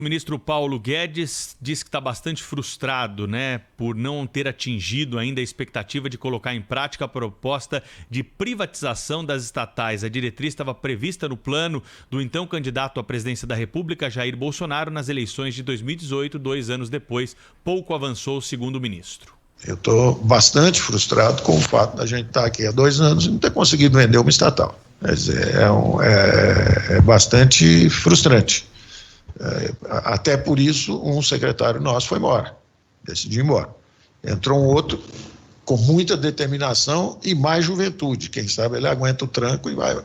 O ministro Paulo Guedes diz que está bastante frustrado, né, por não ter atingido ainda a expectativa de colocar em prática a proposta de privatização das estatais. A diretriz estava prevista no plano do então candidato à presidência da República, Jair Bolsonaro, nas eleições de 2018, 2 anos depois. Pouco avançou, segundo o ministro. Eu estou bastante frustrado com o fato da gente estar aqui há 2 anos e não ter conseguido vender uma estatal. Quer dizer, é bastante frustrante. Até por isso, um secretário nosso foi embora, decidiu ir embora. Entrou um outro com muita determinação e mais juventude. Quem sabe ele aguenta o tranco e vai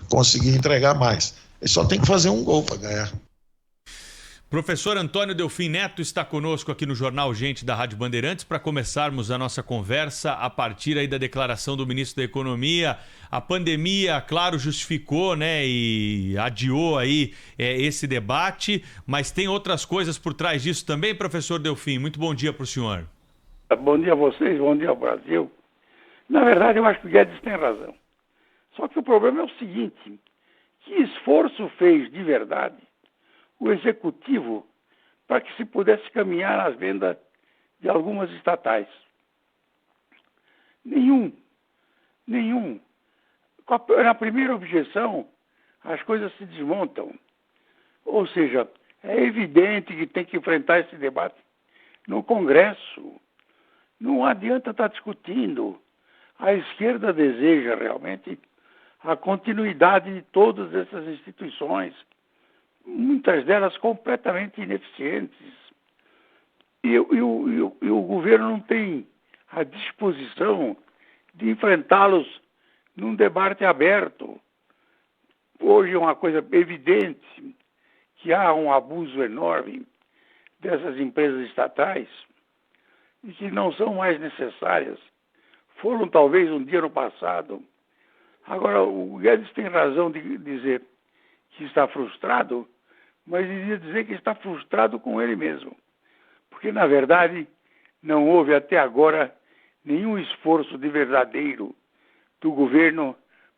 conseguir entregar mais. Ele só tem que fazer um gol para ganhar. Professor Antônio Delfim Neto está conosco aqui no Jornal Gente da Rádio Bandeirantes para começarmos a nossa conversa a partir aí da declaração do ministro da Economia. A pandemia, claro, justificou, né, e adiou aí esse debate, mas tem outras coisas por trás disso também, professor Delfim. Muito bom dia para o senhor. Bom dia a vocês, bom dia ao Brasil. Na verdade, eu acho que o Guedes tem razão. Só que o problema é o seguinte, que esforço fez de verdade o executivo para que se pudesse caminhar nas vendas de algumas estatais? Nenhum. Na primeira objeção, as coisas se desmontam. Ou seja, é evidente que tem que enfrentar esse debate no Congresso. Não adianta estar discutindo. A esquerda deseja realmente a continuidade de todas essas instituições, muitas delas completamente ineficientes. E o governo não tem a disposição de enfrentá-los num debate aberto. Hoje é uma coisa evidente que há um abuso enorme dessas empresas estatais e que não são mais necessárias. Foram talvez um dia no passado. Agora, o Guedes tem razão de dizer que está frustrado, mas devia dizer que está frustrado com ele mesmo. Porque, na verdade, não houve até agora nenhum esforço de verdadeiro do governo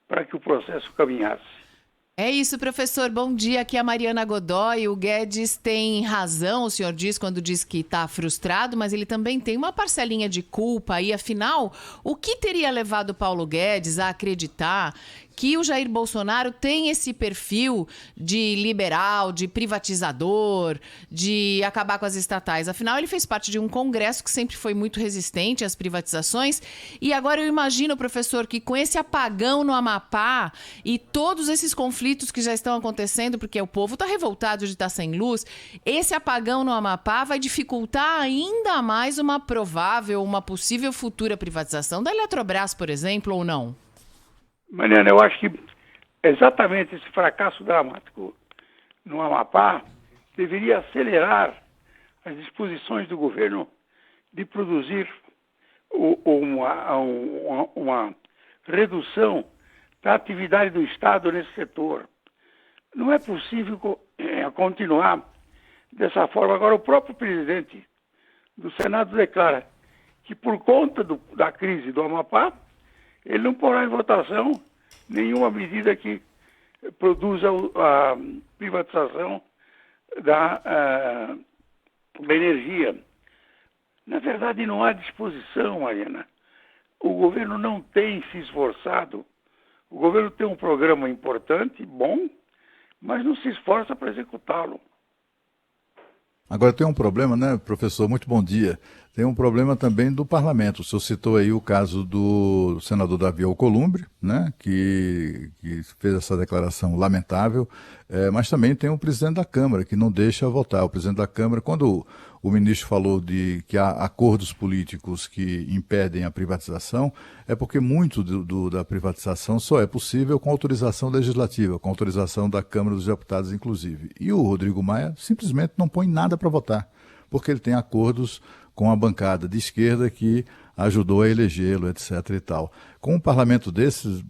para que o processo caminhasse. É isso, professor. Bom dia. Aqui é a Mariana Godoy. O Guedes tem razão, o senhor diz, quando diz que está frustrado, mas ele também tem uma parcelinha de culpa aí. Afinal, o que teria levado Paulo Guedes a acreditar que o Jair Bolsonaro tem esse perfil de liberal, de privatizador, de acabar com as estatais? Afinal, ele fez parte de um congresso que sempre foi muito resistente às privatizações. E agora eu imagino, professor, que com esse apagão no Amapá e todos esses conflitos que já estão acontecendo, porque o povo está revoltado de estar sem luz, esse apagão no Amapá vai dificultar ainda mais uma provável, uma possível futura privatização da Eletrobras, por exemplo, ou não? Mariana, eu acho que exatamente esse fracasso dramático no Amapá deveria acelerar as disposições do governo de produzir uma redução da atividade do Estado nesse setor. Não é possível continuar dessa forma. Agora, o próprio presidente do Senado declara que, por conta da crise do Amapá, ele não porá em votação nenhuma medida que produza a privatização da energia. Na verdade, não há disposição, Mariana. O governo não tem se esforçado. O governo tem um programa importante, bom, mas não se esforça para executá-lo. Agora tem um problema, né, professor? Muito bom dia. Tem um problema também do parlamento. O senhor citou aí o caso do senador Davi Alcolumbre, né, que fez essa declaração lamentável, mas também tem o presidente da Câmara, que não deixa votar. O presidente da Câmara, quando o ministro falou de que há acordos políticos que impedem a privatização, é porque muito da privatização só é possível com autorização legislativa, com autorização da Câmara dos Deputados, inclusive. E o Rodrigo Maia simplesmente não põe nada para votar, porque ele tem acordos com a bancada de esquerda que ajudou a elegê-lo, etc. e tal. Com um parlamento desses,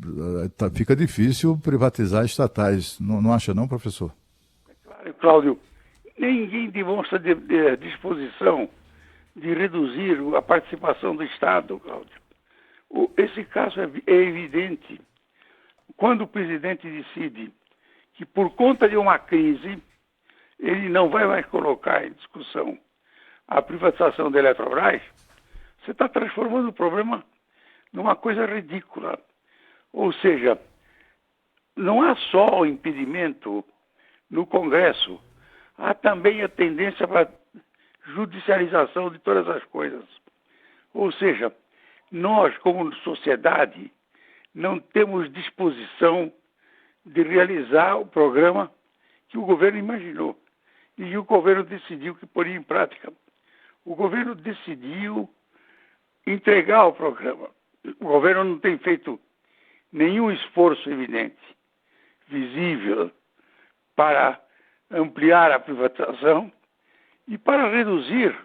fica difícil privatizar estatais. Não acha não, professor? Claro, Cláudio. Ninguém demonstra disposição de reduzir a participação do Estado, Cláudio. Esse caso é evidente. Quando o presidente decide que, por conta de uma crise, ele não vai mais colocar em discussão a privatização da Eletrobras, você está transformando o problema numa coisa ridícula. Ou seja, não há só o impedimento no Congresso, há também a tendência para judicialização de todas as coisas. Ou seja, nós, como sociedade, não temos disposição de realizar o programa que o governo imaginou e o governo decidiu que poria em prática. O governo decidiu entregar o programa. O governo não tem feito nenhum esforço evidente, visível, para ampliar a privatização e para reduzir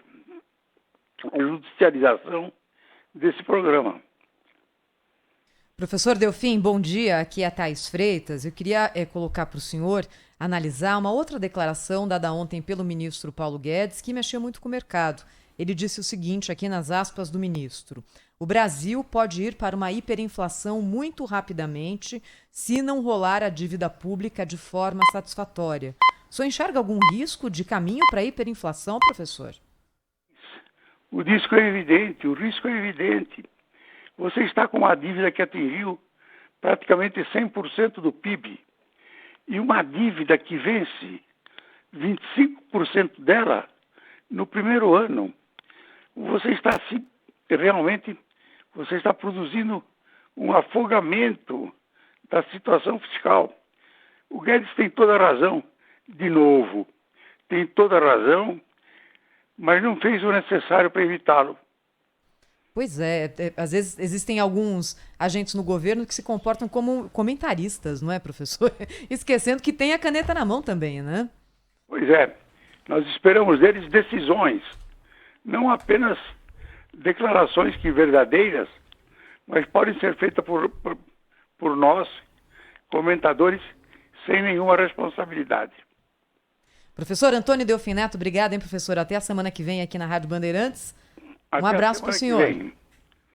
a judicialização desse programa. Professor Delfim, bom dia. Aqui é a Thaís Freitas. Eu queria colocar para o senhor analisar uma outra declaração dada ontem pelo ministro Paulo Guedes, que mexeu muito com o mercado. Ele disse o seguinte, aqui nas aspas do ministro: o Brasil pode ir para uma hiperinflação muito rapidamente se não rolar a dívida pública de forma satisfatória. O senhor enxerga algum risco de caminho para a hiperinflação, professor? O risco é evidente. Você está com uma dívida que atingiu praticamente 100% do PIB. E uma dívida que vence 25% dela no primeiro ano. Você está você está produzindo um afogamento da situação fiscal. O Guedes tem toda a razão, de novo, tem toda a razão, mas não fez o necessário para evitá-lo. Pois é, às vezes existem alguns agentes no governo que se comportam como comentaristas, não é, professor? Esquecendo que tem a caneta na mão também, né? Pois é, nós esperamos deles decisões, não apenas declarações que verdadeiras, mas podem ser feitas por nós, comentadores, sem nenhuma responsabilidade. Professor Antônio Delfim Neto, obrigado, hein, professor? Até a semana que vem aqui na Rádio Bandeirantes. Um abraço para o senhor.